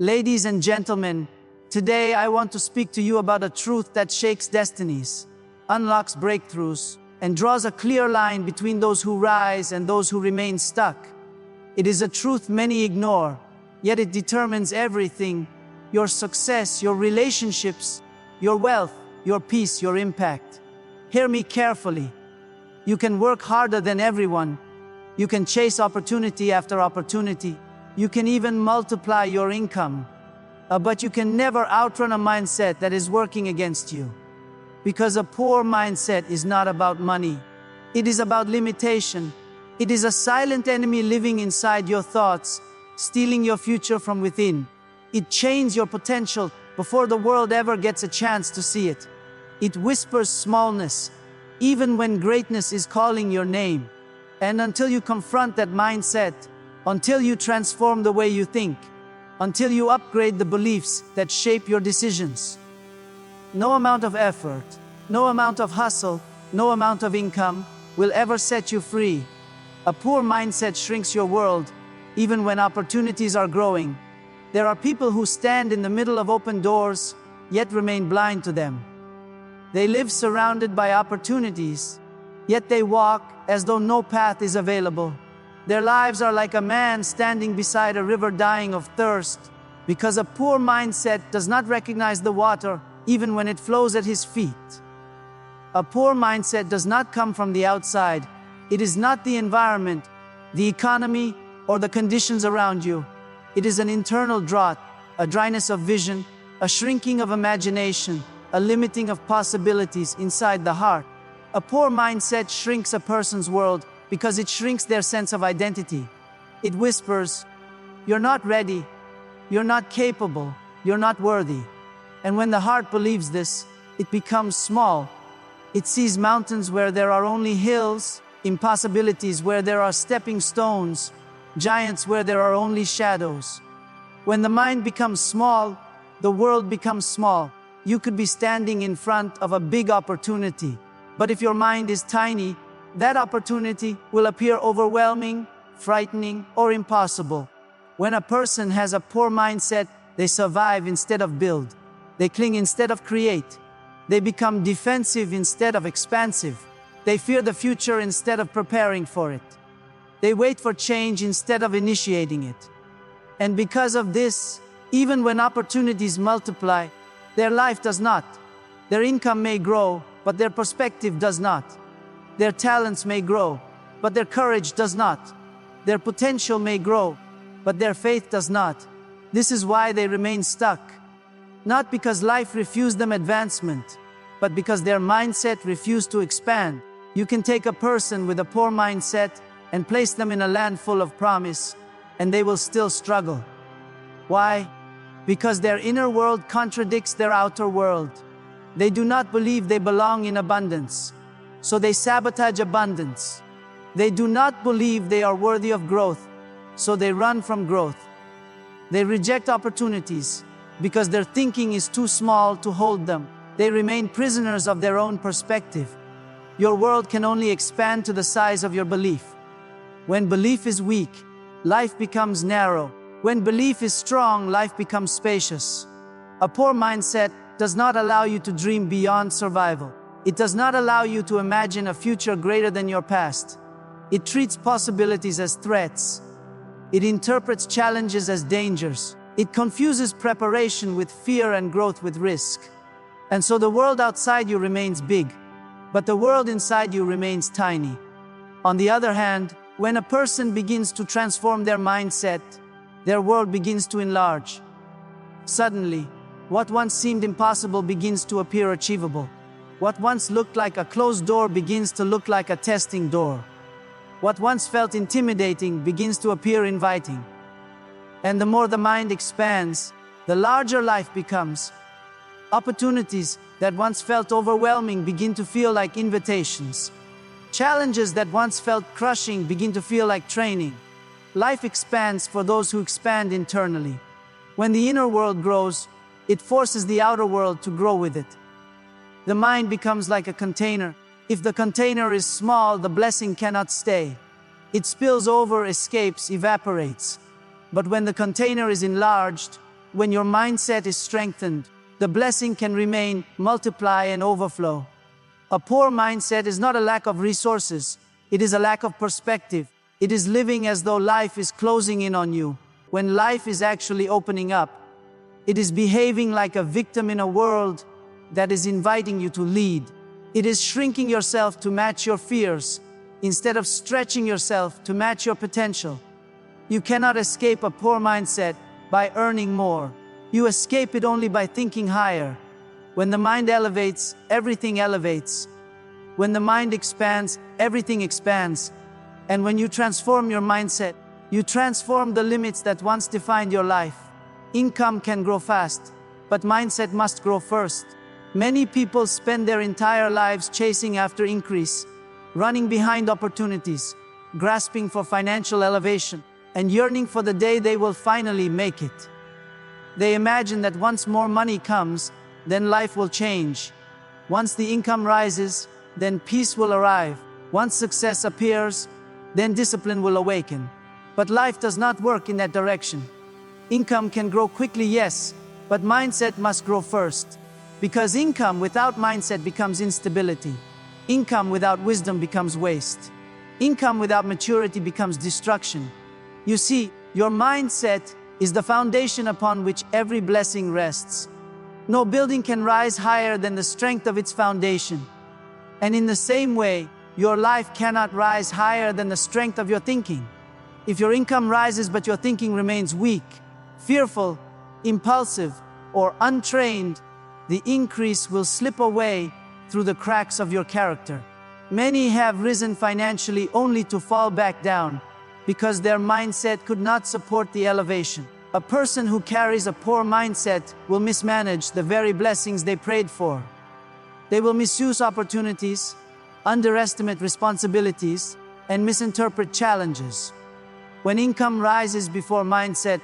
Ladies and gentlemen, today I want to speak to you about a truth that shakes destinies, unlocks breakthroughs, and draws a clear line between those who rise and those who remain stuck. It is a truth many ignore, yet it determines everything: your success, your relationships, your wealth, your peace, your impact. Hear me carefully. You can work harder than everyone. You can chase opportunity after opportunity. You can even multiply your income. But you can never outrun a mindset that is working against you. Because a poor mindset is not about money. It is about limitation. It is a silent enemy living inside your thoughts, stealing your future from within. It chains your potential before the world ever gets a chance to see it. It whispers smallness, even when greatness is calling your name. And until you confront that mindset, until you transform the way you think, until you upgrade the beliefs that shape your decisions, no amount of effort, no amount of hustle, no amount of income will ever set you free. A poor mindset shrinks your world, even when opportunities are growing. There are people who stand in the middle of open doors, yet remain blind to them. They live surrounded by opportunities, yet they walk as though no path is available. Their lives are like a man standing beside a river dying of thirst, because a poor mindset does not recognize the water even when it flows at his feet. A poor mindset does not come from the outside. It is not the environment, the economy, or the conditions around you. It is an internal drought, a dryness of vision, a shrinking of imagination, a limiting of possibilities inside the heart. A poor mindset shrinks a person's world because it shrinks their sense of identity. It whispers, "You're not ready, you're not capable, you're not worthy." And when the heart believes this, it becomes small. It sees mountains where there are only hills, impossibilities where there are stepping stones, giants where there are only shadows. When the mind becomes small, the world becomes small. You could be standing in front of a big opportunity, but if your mind is tiny, that opportunity will appear overwhelming, frightening, or impossible. When a person has a poor mindset, they survive instead of build. They cling instead of create. They become defensive instead of expansive. They fear the future instead of preparing for it. They wait for change instead of initiating it. And because of this, even when opportunities multiply, their life does not. Their income may grow, but their perspective does not. Their talents may grow, but their courage does not. Their potential may grow, but their faith does not. This is why they remain stuck. Not because life refused them advancement, but because their mindset refused to expand. You can take a person with a poor mindset and place them in a land full of promise, and they will still struggle. Why? Because their inner world contradicts their outer world. They do not believe they belong in abundance, so they sabotage abundance. They do not believe they are worthy of growth, so they run from growth. They reject opportunities because their thinking is too small to hold them. They remain prisoners of their own perspective. Your world can only expand to the size of your belief. When belief is weak, life becomes narrow. When belief is strong, life becomes spacious. A poor mindset does not allow you to dream beyond survival. It does not allow you to imagine a future greater than your past. It treats possibilities as threats. It interprets challenges as dangers. It confuses preparation with fear and growth with risk. And so the world outside you remains big, but the world inside you remains tiny. On the other hand, when a person begins to transform their mindset, their world begins to enlarge. Suddenly, what once seemed impossible begins to appear achievable. What once looked like a closed door begins to look like a testing door. What once felt intimidating begins to appear inviting. And the more the mind expands, the larger life becomes. Opportunities that once felt overwhelming begin to feel like invitations. Challenges that once felt crushing begin to feel like training. Life expands for those who expand internally. When the inner world grows, it forces the outer world to grow with it. The mind becomes like a container. If the container is small, the blessing cannot stay. It spills over, escapes, evaporates. But when the container is enlarged, when your mindset is strengthened, the blessing can remain, multiply, and overflow. A poor mindset is not a lack of resources, it is a lack of perspective. It is living as though life is closing in on you, when life is actually opening up. It is behaving like a victim in a world that is inviting you to lead. It is shrinking yourself to match your fears, instead of stretching yourself to match your potential. You cannot escape a poor mindset by earning more. You escape it only by thinking higher. When the mind elevates, everything elevates. When the mind expands, everything expands. And when you transform your mindset, you transform the limits that once defined your life. Income can grow fast, but mindset must grow first. Many people spend their entire lives chasing after increase, running behind opportunities, grasping for financial elevation, and yearning for the day they will finally make it. They imagine that once more money comes, then life will change. Once the income rises, then peace will arrive. Once success appears, then discipline will awaken. But life does not work in that direction. Income can grow quickly, yes, but mindset must grow first. Because income without mindset becomes instability. Income without wisdom becomes waste. Income without maturity becomes destruction. You see, your mindset is the foundation upon which every blessing rests. No building can rise higher than the strength of its foundation. And in the same way, your life cannot rise higher than the strength of your thinking. If your income rises but your thinking remains weak, fearful, impulsive, or untrained, the increase will slip away through the cracks of your character. Many have risen financially only to fall back down because their mindset could not support the elevation. A person who carries a poor mindset will mismanage the very blessings they prayed for. They will misuse opportunities, underestimate responsibilities, and misinterpret challenges. When income rises before mindset,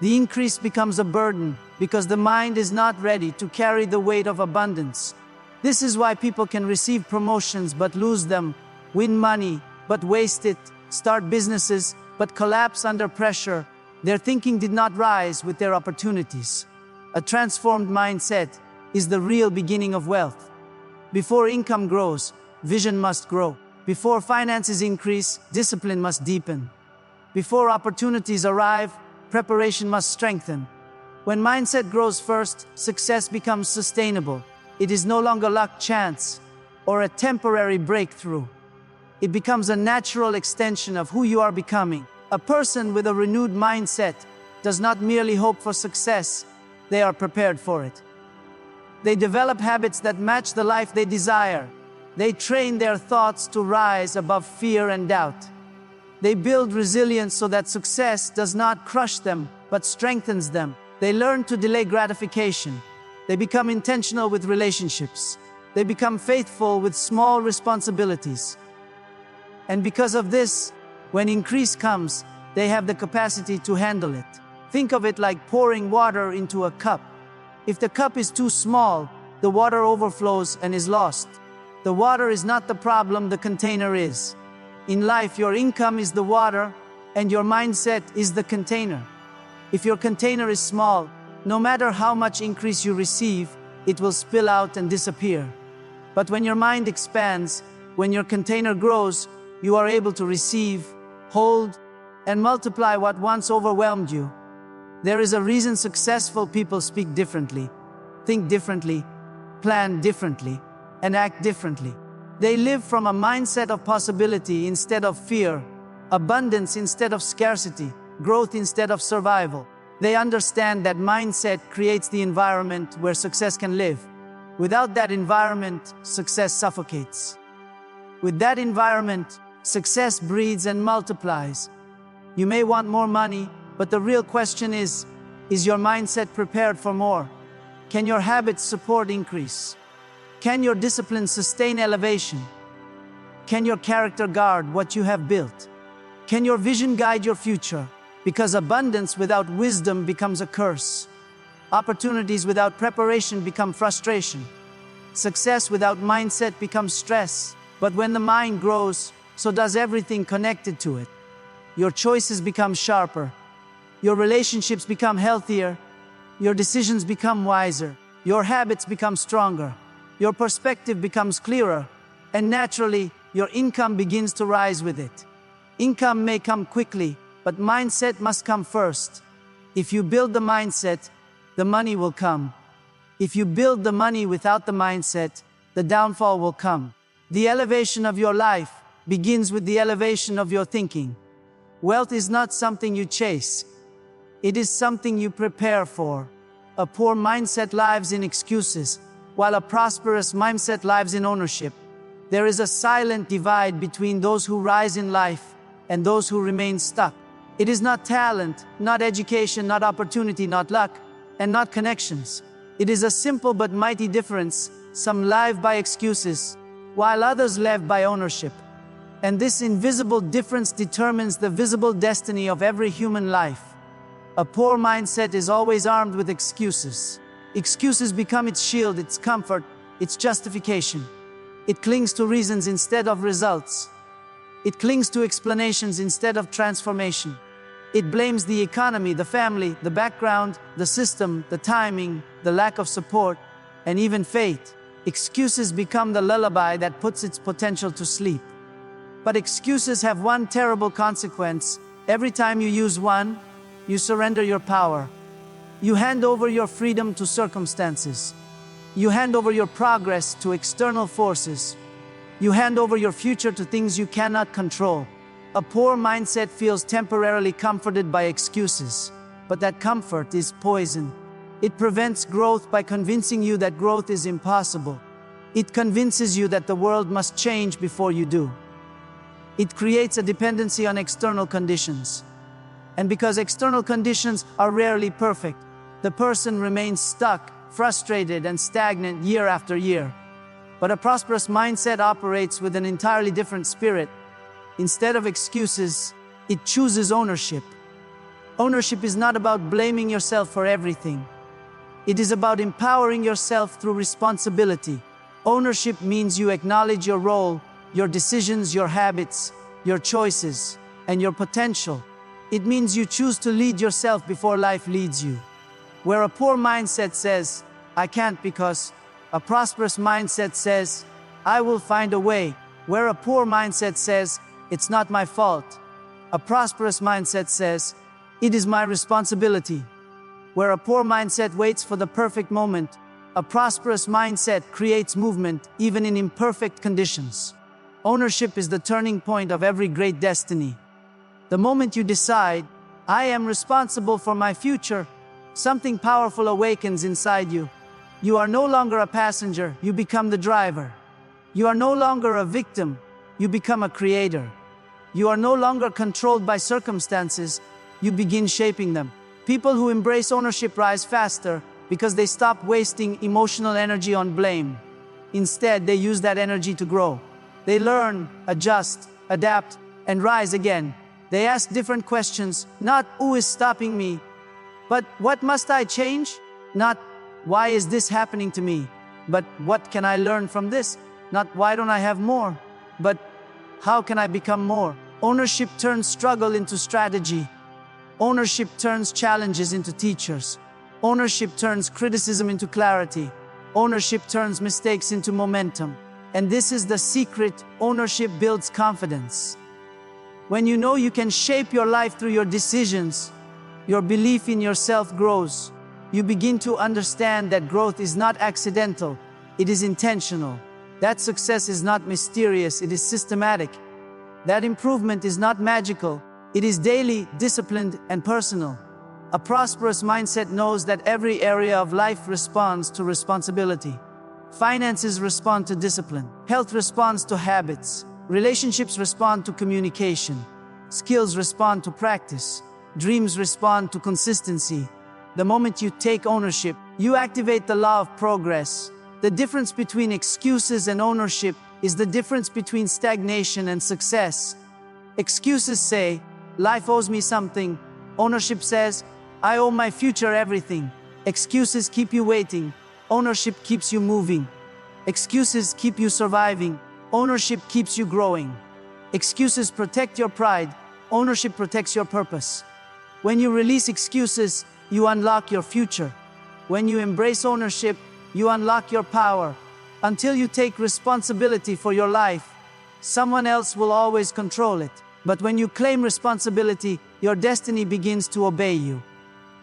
the increase becomes a burden because the mind is not ready to carry the weight of abundance. This is why people can receive promotions but lose them, win money but waste it, start businesses but collapse under pressure. Their thinking did not rise with their opportunities. A transformed mindset is the real beginning of wealth. Before income grows, vision must grow. Before finances increase, discipline must deepen. Before opportunities arrive, preparation must strengthen. When mindset grows first, success becomes sustainable. It is no longer luck, chance, or a temporary breakthrough. It becomes a natural extension of who you are becoming. A person with a renewed mindset does not merely hope for success, they are prepared for it. They develop habits that match the life they desire. They train their thoughts to rise above fear and doubt. They build resilience so that success does not crush them, but strengthens them. They learn to delay gratification. They become intentional with relationships. They become faithful with small responsibilities. And because of this, when increase comes, they have the capacity to handle it. Think of it like pouring water into a cup. If the cup is too small, the water overflows and is lost. The water is not the problem, the container is. In life, your income is the water, and your mindset is the container. If your container is small, no matter how much increase you receive, it will spill out and disappear. But when your mind expands, when your container grows, you are able to receive, hold, and multiply what once overwhelmed you. There is a reason successful people speak differently, think differently, plan differently, and act differently. They live from a mindset of possibility instead of fear, abundance instead of scarcity, growth instead of survival. They understand that mindset creates the environment where success can live. Without that environment, success suffocates. With that environment, success breeds and multiplies. You may want more money, but the real question is your mindset prepared for more? Can your habits support increase? Can your discipline sustain elevation? Can your character guard what you have built? Can your vision guide your future? Because abundance without wisdom becomes a curse. Opportunities without preparation become frustration. Success without mindset becomes stress. But when the mind grows, so does everything connected to it. Your choices become sharper. Your relationships become healthier. your decisions become wiser, your habits become stronger, your perspective becomes clearer, and naturally, your income begins to rise with it. Income may come quickly, but mindset must come first. If you build the mindset, the money will come. If you build the money without the mindset, the downfall will come. The elevation of your life begins with the elevation of your thinking. Wealth is not something you chase. It is something you prepare for. A poor mindset lives in excuses, while a prosperous mindset lives in ownership. There is a silent divide between those who rise in life and those who remain stuck. It is not talent, not education, not opportunity, not luck, and not connections. It is a simple but mighty difference. Some live by excuses, while others live by ownership. And this invisible difference determines the visible destiny of every human life. A poor mindset is always armed with excuses. Excuses become its shield, its comfort, its justification. It clings to reasons instead of results. It clings to explanations instead of transformation. It blames the economy, the family, the background, the system, the timing, the lack of support, and even fate. Excuses become the lullaby that puts its potential to sleep. But excuses have one terrible consequence. Every time you use one, you surrender your power. You hand over your freedom to circumstances. You hand over your progress to external forces. You hand over your future to things you cannot control. A poor mindset feels temporarily comforted by excuses, but that comfort is poison. It prevents growth by convincing you that growth is impossible. It convinces you that the world must change before you do. It creates a dependency on external conditions. And because external conditions are rarely perfect, the person remains stuck, frustrated, and stagnant year after year. But a prosperous mindset operates with an entirely different spirit. Instead of excuses, it chooses ownership. Ownership is not about blaming yourself for everything. It is about empowering yourself through responsibility. Ownership means you acknowledge your role, your decisions, your habits, your choices, and your potential. It means you choose to lead yourself before life leads you. Where a poor mindset says, I can't because, a prosperous mindset says, I will find a way. Where a poor mindset says, it's not my fault, a prosperous mindset says, it is my responsibility. Where a poor mindset waits for the perfect moment, a prosperous mindset creates movement even in imperfect conditions. Ownership is the turning point of every great destiny. The moment you decide, I am responsible for my future, something powerful awakens inside you. You are no longer a passenger, you become the driver. You are no longer a victim, you become a creator. You are no longer controlled by circumstances, you begin shaping them. People who embrace ownership rise faster because they stop wasting emotional energy on blame. Instead, they use that energy to grow. They learn, adjust, adapt, and rise again. They ask different questions, not who is stopping me, but what must I change? Not why is this happening to me, but what can I learn from this? Not why don't I have more, but how can I become more? Ownership turns struggle into strategy. Ownership turns challenges into teachers. Ownership turns criticism into clarity. Ownership turns mistakes into momentum. And this is the secret: ownership builds confidence. When you know you can shape your life through your decisions, your belief in yourself grows. You begin to understand that growth is not accidental, it is intentional. That success is not mysterious, it is systematic. That improvement is not magical, it is daily, disciplined, and personal. A prosperous mindset knows that every area of life responds to responsibility. Finances respond to discipline. Health responds to habits. Relationships respond to communication. Skills respond to practice. Dreams respond to consistency. The moment you take ownership, you activate the law of progress. The difference between excuses and ownership is the difference between stagnation and success. Excuses say, life owes me something. Ownership says, I owe my future everything. Excuses keep you waiting. Ownership keeps you moving. Excuses keep you surviving. Ownership keeps you growing. Excuses protect your pride. Ownership protects your purpose. When you release excuses, you unlock your future. When you embrace ownership, you unlock your power. Until you take responsibility for your life, someone else will always control it. But when you claim responsibility, your destiny begins to obey you.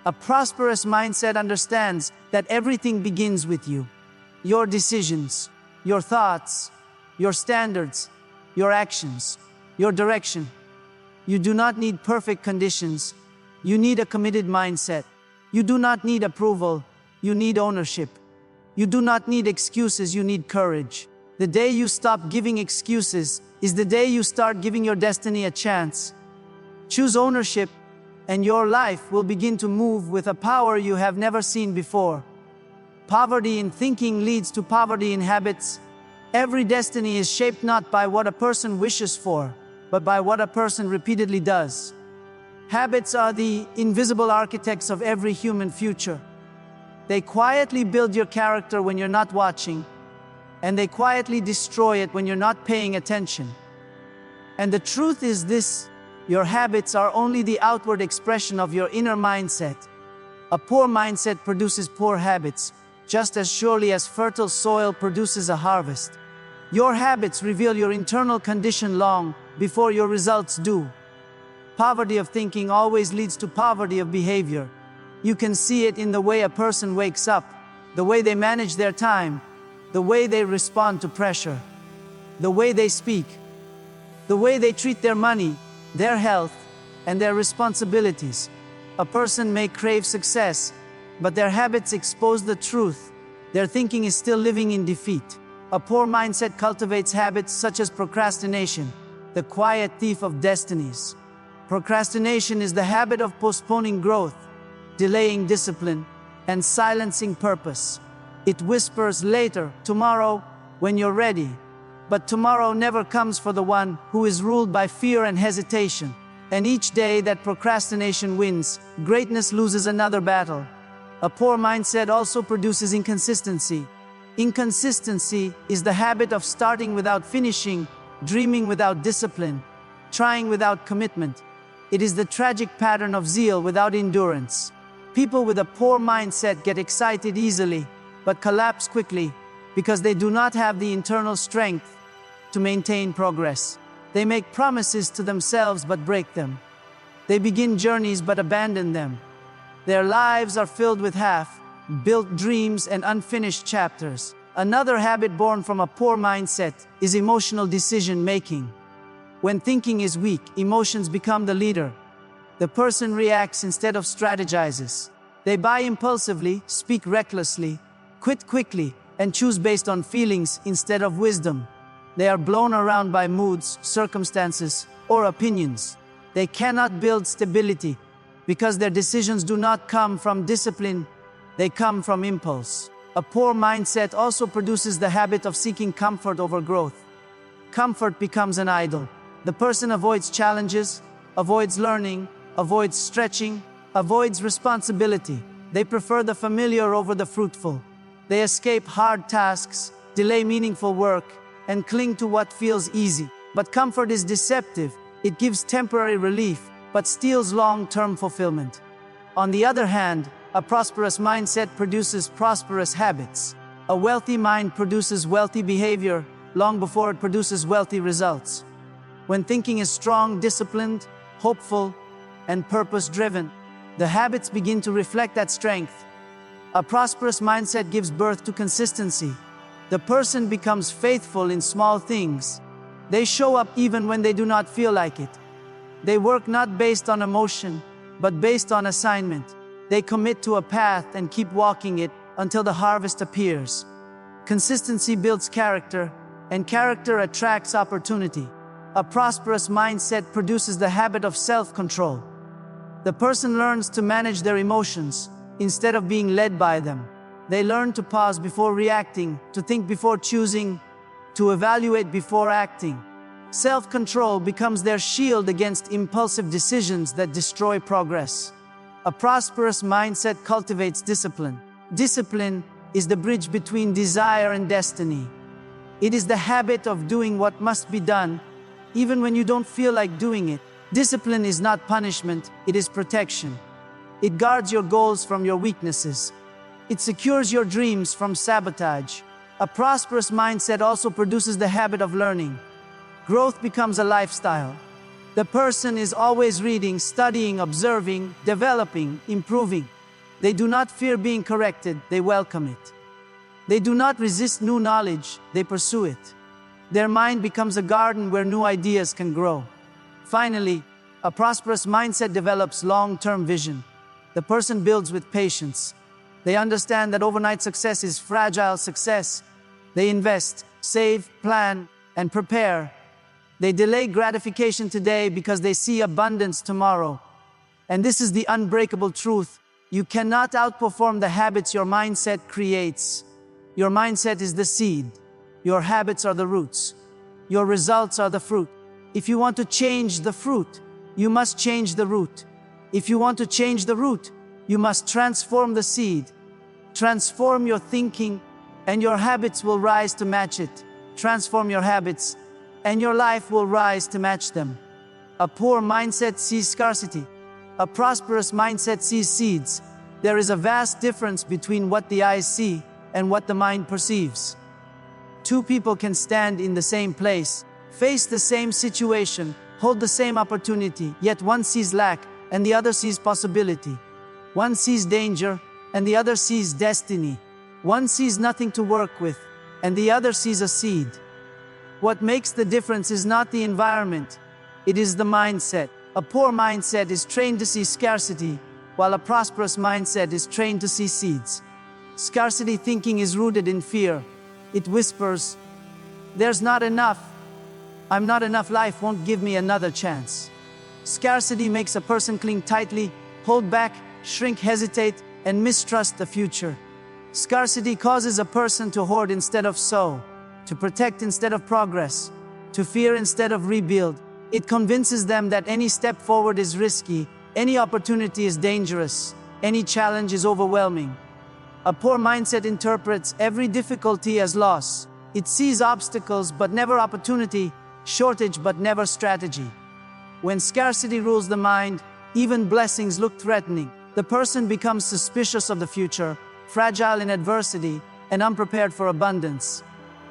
A prosperous mindset understands that everything begins with you. Your decisions, your thoughts, your standards, your actions, your direction. You do not need perfect conditions. You need a committed mindset. You do not need approval. You need ownership. You do not need excuses. You need courage. The day you stop giving excuses is the day you start giving your destiny a chance. Choose ownership, and your life will begin to move with a power you have never seen before. Poverty in thinking leads to poverty in habits. Every destiny is shaped not by what a person wishes for, but by what a person repeatedly does. Habits are the invisible architects of every human future. They quietly build your character when you're not watching, and they quietly destroy it when you're not paying attention. And the truth is this: your habits are only the outward expression of your inner mindset. A poor mindset produces poor habits, just as surely as fertile soil produces a harvest. Your habits reveal your internal condition long before your results do. Poverty of thinking always leads to poverty of behavior. You can see it in the way a person wakes up, the way they manage their time, the way they respond to pressure, the way they speak, the way they treat their money, their health, and their responsibilities. A person may crave success, but their habits expose the truth. Their thinking is still living in defeat. A poor mindset cultivates habits such as procrastination, the quiet thief of destinies. Procrastination is the habit of postponing growth, delaying discipline, and silencing purpose. It whispers later, tomorrow, when you're ready. But tomorrow never comes for the one who is ruled by fear and hesitation. And each day that procrastination wins, greatness loses another battle. A poor mindset also produces inconsistency. Inconsistency is the habit of starting without finishing, dreaming without discipline, trying without commitment. It is the tragic pattern of zeal without endurance. People with a poor mindset get excited easily, but collapse quickly because they do not have the internal strength to maintain progress. They make promises to themselves but break them. They begin journeys but abandon them. Their lives are filled with half-built dreams and unfinished chapters. Another habit born from a poor mindset is emotional decision-making. When thinking is weak, emotions become the leader. The person reacts instead of strategizes. They buy impulsively, speak recklessly, quit quickly, and choose based on feelings instead of wisdom. They are blown around by moods, circumstances, or opinions. They cannot build stability because their decisions do not come from discipline, they come from impulse. A poor mindset also produces the habit of seeking comfort over growth. Comfort becomes an idol. The person avoids challenges, avoids learning, avoids stretching, avoids responsibility. They prefer the familiar over the fruitful. They escape hard tasks, delay meaningful work, and cling to what feels easy. But comfort is deceptive. It gives temporary relief, but steals long-term fulfillment. On the other hand, a prosperous mindset produces prosperous habits. A wealthy mind produces wealthy behavior long before it produces wealthy results. When thinking is strong, disciplined, hopeful, and purpose-driven, the habits begin to reflect that strength. A prosperous mindset gives birth to consistency. The person becomes faithful in small things. They show up even when they do not feel like it. They work not based on emotion, but based on assignment. They commit to a path and keep walking it until the harvest appears. Consistency builds character, and character attracts opportunity. A prosperous mindset produces the habit of self-control. The person learns to manage their emotions instead of being led by them. They learn to pause before reacting, to think before choosing, to evaluate before acting. Self-control becomes their shield against impulsive decisions that destroy progress. A prosperous mindset cultivates discipline. Discipline is the bridge between desire and destiny. It is the habit of doing what must be done, even when you don't feel like doing it. Discipline is not punishment, it is protection. It guards your goals from your weaknesses. It secures your dreams from sabotage. A prosperous mindset also produces the habit of learning. Growth becomes a lifestyle. The person is always reading, studying, observing, developing, improving. They do not fear being corrected, they welcome it. They do not resist new knowledge, they pursue it. Their mind becomes a garden where new ideas can grow. Finally, a prosperous mindset develops long-term vision. The person builds with patience. They understand that overnight success is fragile success. They invest, save, plan, and prepare. They delay gratification today because they see abundance tomorrow. And this is the unbreakable truth. You cannot outperform the habits your mindset creates. Your mindset is the seed. Your habits are the roots. Your results are the fruit. If you want to change the fruit, you must change the root. If you want to change the root, you must transform the seed. Transform your thinking, and your habits will rise to match it. Transform your habits, and your life will rise to match them. A poor mindset sees scarcity. A prosperous mindset sees seeds. There is a vast difference between what the eyes see and what the mind perceives. Two people can stand in the same place, face the same situation, hold the same opportunity, yet one sees lack and the other sees possibility. One sees danger and the other sees destiny. One sees nothing to work with and the other sees a seed. What makes the difference is not the environment, it is the mindset. A poor mindset is trained to see scarcity, while a prosperous mindset is trained to see seeds. Scarcity thinking is rooted in fear. It whispers, "There's not enough. I'm not enough. Life won't give me another chance." Scarcity makes a person cling tightly, hold back, shrink, hesitate, and mistrust the future. Scarcity causes a person to hoard instead of sow, to protect instead of progress, to fear instead of rebuild. It convinces them that any step forward is risky, any opportunity is dangerous, any challenge is overwhelming. A poor mindset interprets every difficulty as loss. It sees obstacles but never opportunity, shortage but never strategy. When scarcity rules the mind, even blessings look threatening. The person becomes suspicious of the future, fragile in adversity, and unprepared for abundance.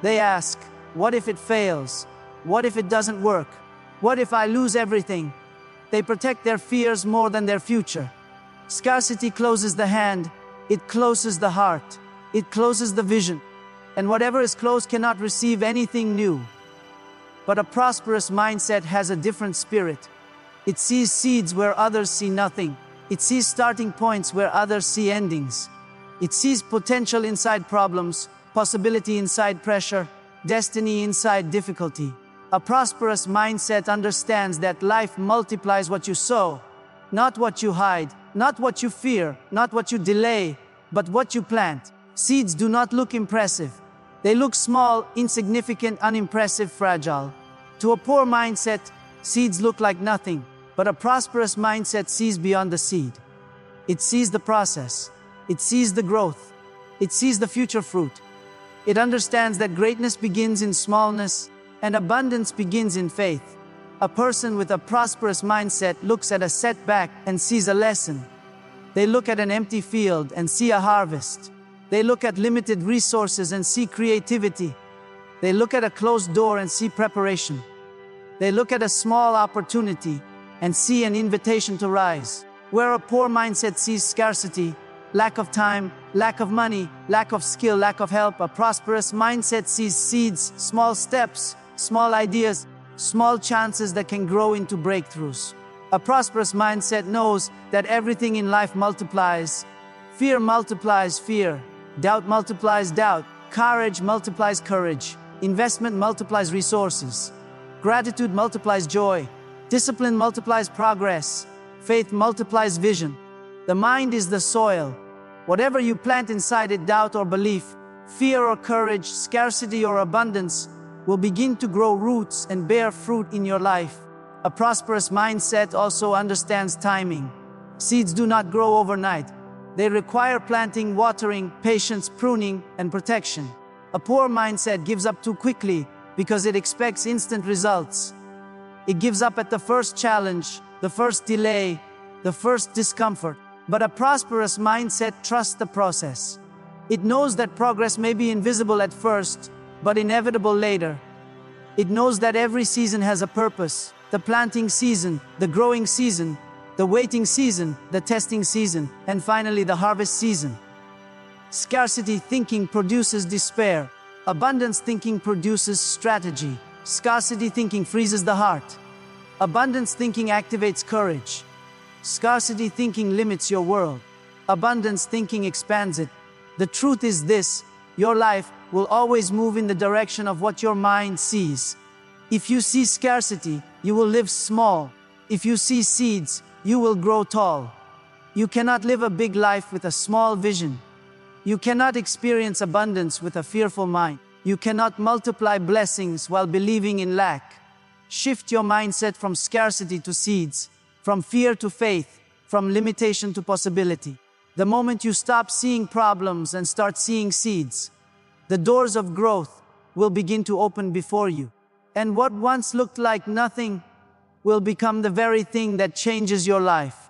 They ask, what if it fails? What if it doesn't work? What if I lose everything? They protect their fears more than their future. Scarcity closes the hand, it closes the heart, it closes the vision, and whatever is closed cannot receive anything new. But a prosperous mindset has a different spirit. It sees seeds where others see nothing. It sees starting points where others see endings. It sees potential inside problems, possibility inside pressure, destiny inside difficulty. A prosperous mindset understands that life multiplies what you sow, not what you hide, not what you fear, not what you delay, but what you plant. Seeds do not look impressive. They look small, insignificant, unimpressive, fragile. To a poor mindset, seeds look like nothing, but a prosperous mindset sees beyond the seed. It sees the process. It sees the growth. It sees the future fruit. It understands that greatness begins in smallness and abundance begins in faith. A person with a prosperous mindset looks at a setback and sees a lesson. They look at an empty field and see a harvest. They look at limited resources and see creativity. They look at a closed door and see preparation. They look at a small opportunity and see an invitation to rise. Where a poor mindset sees scarcity, lack of time, lack of money, lack of skill, lack of help, a prosperous mindset sees seeds, small steps, small ideas, small chances that can grow into breakthroughs. A prosperous mindset knows that everything in life multiplies. Fear multiplies fear. Doubt multiplies doubt. Courage multiplies courage. Investment multiplies resources. Gratitude multiplies joy. Discipline multiplies progress. Faith multiplies vision. The mind is the soil. Whatever you plant inside it, doubt or belief, fear or courage, scarcity or abundance, will begin to grow roots and bear fruit in your life. A prosperous mindset also understands timing. Seeds do not grow overnight. They require planting, watering, patience, pruning, and protection. A poor mindset gives up too quickly because it expects instant results. It gives up at the first challenge, the first delay, the first discomfort. But a prosperous mindset trusts the process. It knows that progress may be invisible at first, but inevitable later. It knows that every season has a purpose: the planting season, the growing season, the waiting season, the testing season, and finally the harvest season. Scarcity thinking produces despair. Abundance thinking produces strategy. Scarcity thinking freezes the heart. Abundance thinking activates courage. Scarcity thinking limits your world. Abundance thinking expands it. The truth is this: your life will always move in the direction of what your mind sees. If you see scarcity, you will live small. If you see seeds, you will grow tall. You cannot live a big life with a small vision. You cannot experience abundance with a fearful mind. You cannot multiply blessings while believing in lack. Shift your mindset from scarcity to seeds, from fear to faith, from limitation to possibility. The moment you stop seeing problems and start seeing seeds, the doors of growth will begin to open before you. And what once looked like nothing will become the very thing that changes your life.